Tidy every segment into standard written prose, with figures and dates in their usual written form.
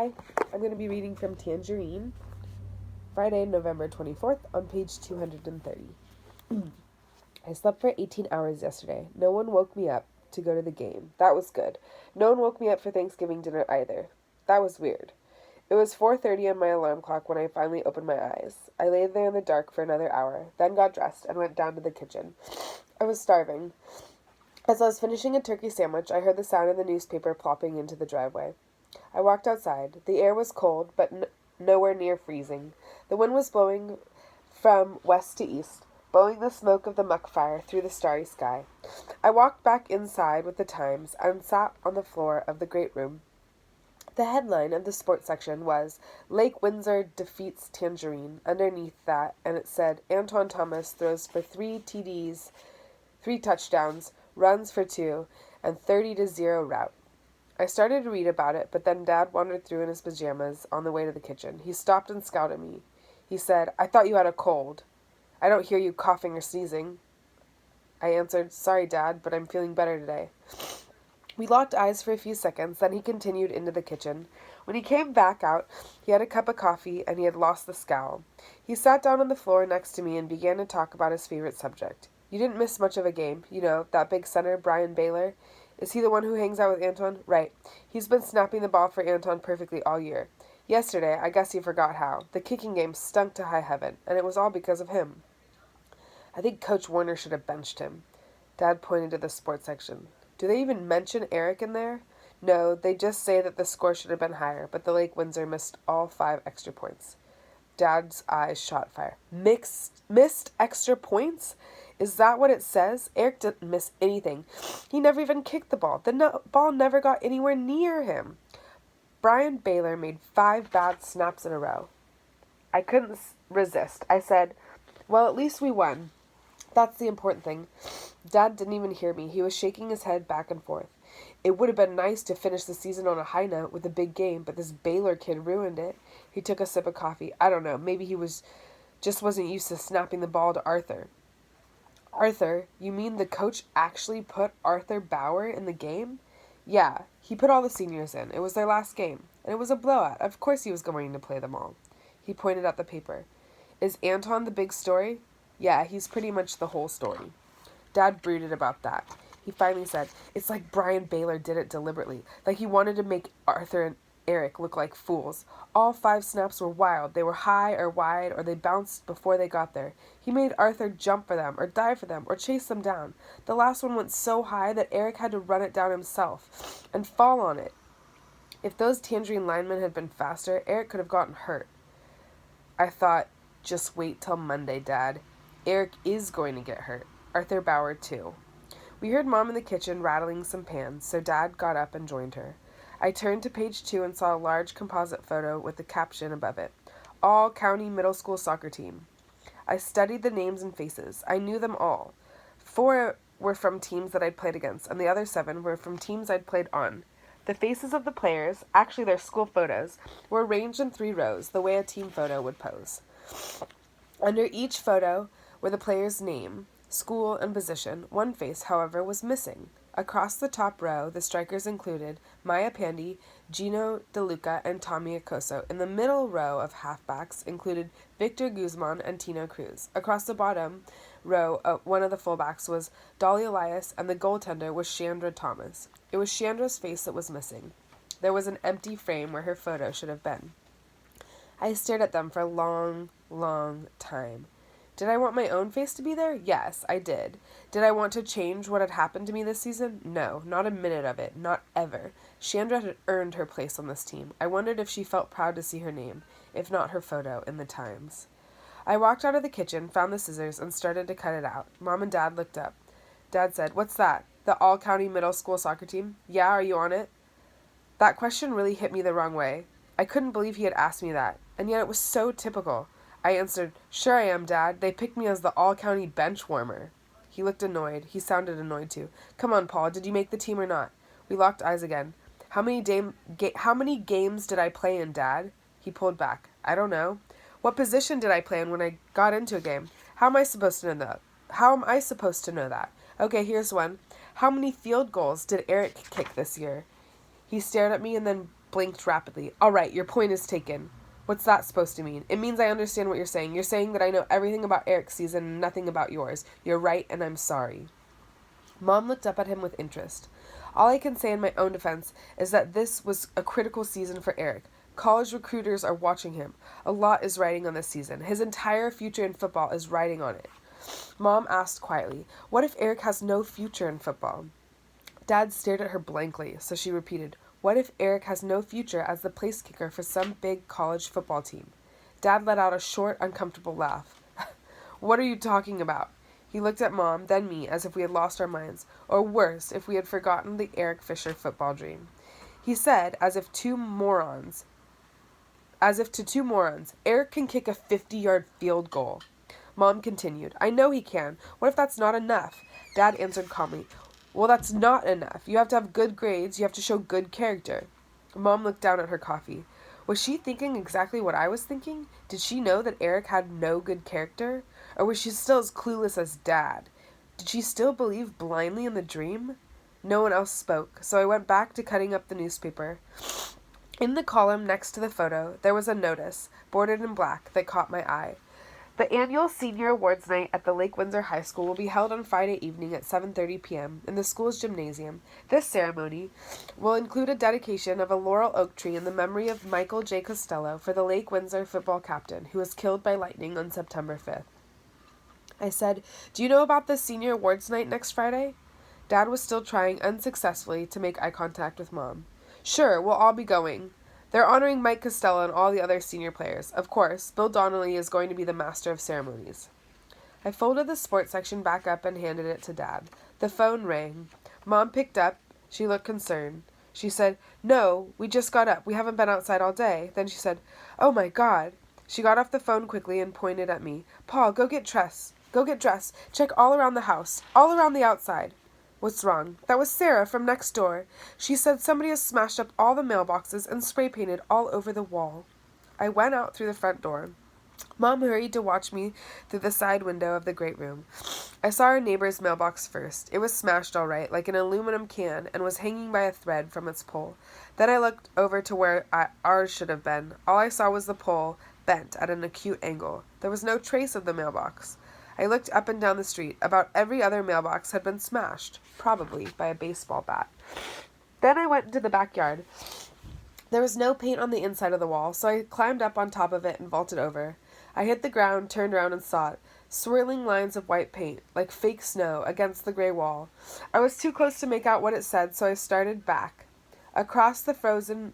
Hi, I'm going to be reading from Tangerine, Friday, November 24th, on page 230. I slept for 18 hours yesterday. No one woke me up to go to the game. That was good. No one woke me up for Thanksgiving dinner either. That was weird. It was 4:30 on my alarm clock when I finally opened my eyes. I lay there in the dark for another hour, then got dressed and went down to the kitchen. I was starving. As I was finishing a turkey sandwich, I heard the sound of the newspaper plopping into the driveway. I walked outside. The air was cold, but nowhere near freezing. The wind was blowing from west to east, blowing the smoke of the muck fire through the starry sky. I walked back inside with the Times and sat on the floor of the great room. The headline of the sports section was, Lake Windsor defeats Tangerine. Underneath that, and it said, Antoine Thomas throws for 3 TDs, 3 touchdowns, runs for 2, and 30-0 rout. I started to read about it, but then Dad wandered through in his pajamas on the way to the kitchen. He stopped and scowled at me. He said, I thought you had a cold. I don't hear you coughing or sneezing. I answered, Sorry, Dad, but I'm feeling better today. We locked eyes for a few seconds, then he continued into the kitchen. When he came back out, he had a cup of coffee, and he had lost the scowl. He sat down on the floor next to me and began to talk about his favorite subject. You didn't miss much of a game. You know, that big center, Brian Baylor. Is he the one who hangs out with Anton? Right. He's been snapping the ball for Anton perfectly all year. Yesterday, I guess he forgot how. The kicking game stunk to high heaven, and it was all because of him. I think Coach Warner should have benched him. Dad pointed to the sports section. Do they even mention Eric in there? No, they just say that the score should have been higher, but the Lake Windsor missed all 5 extra points. Dad's eyes shot fire. Missed extra points? Is that what it says? Eric didn't miss anything. He never even kicked the ball. The ball never got anywhere near him. Brian Baylor made 5 bad snaps in a row. I couldn't resist. I said, well, at least we won. That's the important thing. Dad didn't even hear me. He was shaking his head back and forth. It would have been nice to finish the season on a high note with a big game, but this Baylor kid ruined it. He took a sip of coffee. I don't know. Maybe he just wasn't used to snapping the ball to Arthur. Arthur? You mean the coach actually put Arthur Bauer in the game? Yeah, he put all the seniors in. It was their last game, and it was a blowout. Of course he was going to play them all. He pointed at the paper. Is Anton the big story? Yeah, he's pretty much the whole story. Dad brooded about that. He finally said, it's like Brian Baylor did it deliberately. Like he wanted to make Arthur and Eric look like fools. All 5 snaps were wild. They were high or wide, or they bounced before they got there. He made Arthur jump for them, or dive for them, or chase them down. The last one went so high that Eric had to run it down himself and fall on it. If those Tangerine linemen had been faster, Eric could have gotten hurt. I thought, just wait till Monday, Dad. Eric is going to get hurt. Arthur Bauer, too. We heard Mom in the kitchen rattling some pans, so Dad got up and joined her. I turned to page 2 and saw a large composite photo with the caption above it, All County Middle School Soccer Team. I studied the names and faces. I knew them all. 4 were from teams that I'd played against, and the other 7 were from teams I'd played on. The faces of the players, actually their school photos, were arranged in 3 rows, the way a team photo would pose. Under each photo were the player's name, school, and position. One face, however, was missing. Across the top row, the strikers included Maya Pandy, Gino DeLuca, and Tommy Acoso. In the middle row of halfbacks included Victor Guzman and Tino Cruz. Across the bottom row, one of the fullbacks was Dolly Elias, and the goaltender was Chandra Thomas. It was Chandra's face that was missing. There was an empty frame where her photo should have been. I stared at them for a long, long time. Did I want my own face to be there? Yes, I did. Did I want to change what had happened to me this season? No, not a minute of it, not ever. Chandra had earned her place on this team. I wondered if she felt proud to see her name, if not her photo, in the Times. I walked out of the kitchen, found the scissors, and started to cut it out. Mom and Dad looked up. Dad said, What's that? The all-county middle school soccer team? Yeah, are you on it? That question really hit me the wrong way. I couldn't believe he had asked me that, and yet it was so typical. I answered, Sure I am, Dad. They picked me as the all-county bench warmer. He looked annoyed. He sounded annoyed, too. Come on, Paul. Did you make the team or not? We locked eyes again. How many games did I play in, Dad? He pulled back. I don't know. What position did I play in when I got into a game? How am I supposed to know that? Okay, here's one. How many field goals did Eric kick this year? He stared at me and then blinked rapidly. All right, your point is taken. What's that supposed to mean? It means I understand what you're saying. You're saying that I know everything about Eric's season and nothing about yours. You're right, and I'm sorry. Mom looked up at him with interest. All I can say in my own defense is that this was a critical season for Eric. College recruiters are watching him. A lot is riding on this season. His entire future in football is riding on it. Mom asked quietly, "What if Eric has no future in football?" Dad stared at her blankly, so she repeated, "What if Eric has no future as the place kicker for some big college football team?" Dad let out a short, uncomfortable laugh. "What are you talking about?" He looked at Mom, then me, as if we had lost our minds, or worse, if we had forgotten the Eric Fisher football dream. He said, as if to two morons, "Eric can kick a 50-yard field goal." Mom continued, "I know he can. What if that's not enough?" Dad answered calmly, "Well, that's not enough. You have to have good grades. You have to show good character." Mom looked down at her coffee. Was she thinking exactly what I was thinking? Did she know that Eric had no good character? Or was she still as clueless as Dad? Did she still believe blindly in the dream? No one else spoke, so I went back to cutting up the newspaper. In the column next to the photo, there was a notice, bordered in black, that caught my eye. The annual Senior Awards Night at the Lake Windsor High School will be held on Friday evening at 7:30 p.m. in the school's gymnasium. This ceremony will include a dedication of a laurel oak tree in the memory of Michael J. Costello for the Lake Windsor football captain who was killed by lightning on September 5th. I said, "Do you know about the Senior Awards Night next Friday?" Dad was still trying unsuccessfully to make eye contact with Mom. "Sure, we'll all be going. They're honoring Mike Costello and all the other senior players. Of course, Bill Donnelly is going to be the master of ceremonies." I folded the sports section back up and handed it to Dad. The phone rang. Mom picked up. She looked concerned. She said, "No, we just got up. We haven't been outside all day." Then she said, "Oh my God." She got off the phone quickly and pointed at me. "Paul, go get dressed. Go get dressed. Check all around the house. All around the outside." "What's wrong?" "That was Sarah from next door. She said somebody has smashed up all the mailboxes and spray painted all over the wall." I went out through the front door. Mom hurried to watch me through the side window of the great room. I saw our neighbor's mailbox first. It was smashed all right, like an aluminum can, and was hanging by a thread from its pole. Then I looked over to where ours should have been. All I saw was the pole, bent at an acute angle. There was no trace of the mailbox. I looked up and down the street. About every other mailbox had been smashed, probably by a baseball bat. Then I went into the backyard. There was no paint on the inside of the wall, so I climbed up on top of it and vaulted over. I hit the ground, turned around, and saw it. Swirling lines of white paint, like fake snow, against the gray wall. I was too close to make out what it said, so I started back. Across the frozen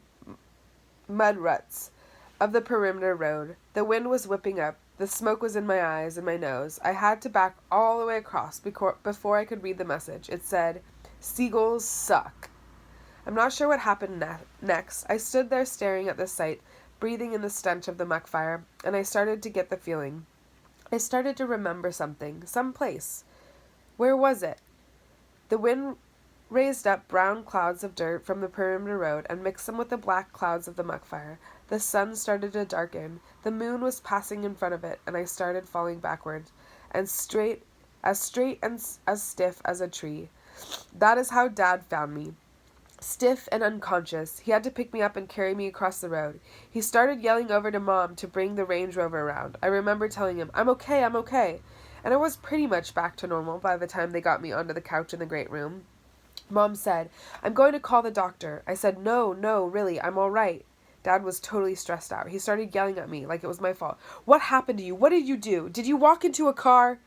mud ruts of the perimeter road. The wind was whipping up. The smoke was in my eyes and my nose. I had to back all the way across before I could read the message. It said, "Seagulls suck." I'm not sure what happened next. I stood there staring at the sight, breathing in the stench of the muck fire, and I started to get the feeling. I started to remember something, some place. Where was it? The wind raised up brown clouds of dirt from the perimeter road and mixed them with the black clouds of the muck fire. The sun started to darken. The moon was passing in front of it, and I started falling backward, and straight and as stiff as a tree. That is how Dad found me. Stiff and unconscious. He had to pick me up and carry me across the road. He started yelling over to Mom to bring the Range Rover around. I remember telling him, I'm okay. And I was pretty much back to normal by the time they got me onto the couch in the great room. Mom said, "I'm going to call the doctor." I said, No, really, I'm all right. Dad was totally stressed out. He started yelling at me like it was my fault. "What happened to you? What did you do? Did you walk into a car?"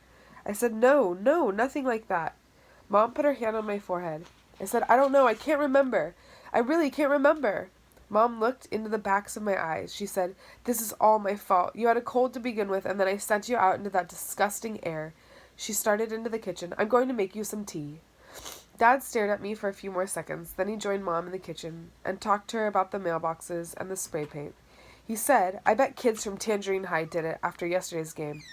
I said, No, nothing like that. Mom put her hand on my forehead. I said, "I don't know. I can't remember. I really can't remember." Mom looked into the backs of my eyes. She said, "This is all my fault. You had a cold to begin with, and then I sent you out into that disgusting air." She started into the kitchen. "I'm going to make you some tea." Dad stared at me for a few more seconds. Then he joined Mom in the kitchen and talked to her about the mailboxes and the spray paint. He said, "I bet kids from Tangerine High did it after yesterday's game.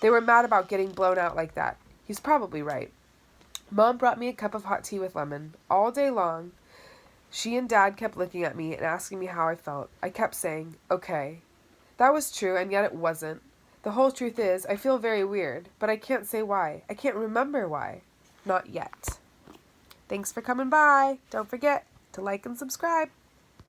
They were mad about getting blown out like that." He's probably right. Mom brought me a cup of hot tea with lemon. All day long, she and Dad kept looking at me and asking me how I felt. I kept saying, "Okay." That was true, and yet it wasn't. The whole truth is, I feel very weird, but I can't say why. I can't remember why. Not yet. Thanks for coming by. Don't forget to like and subscribe.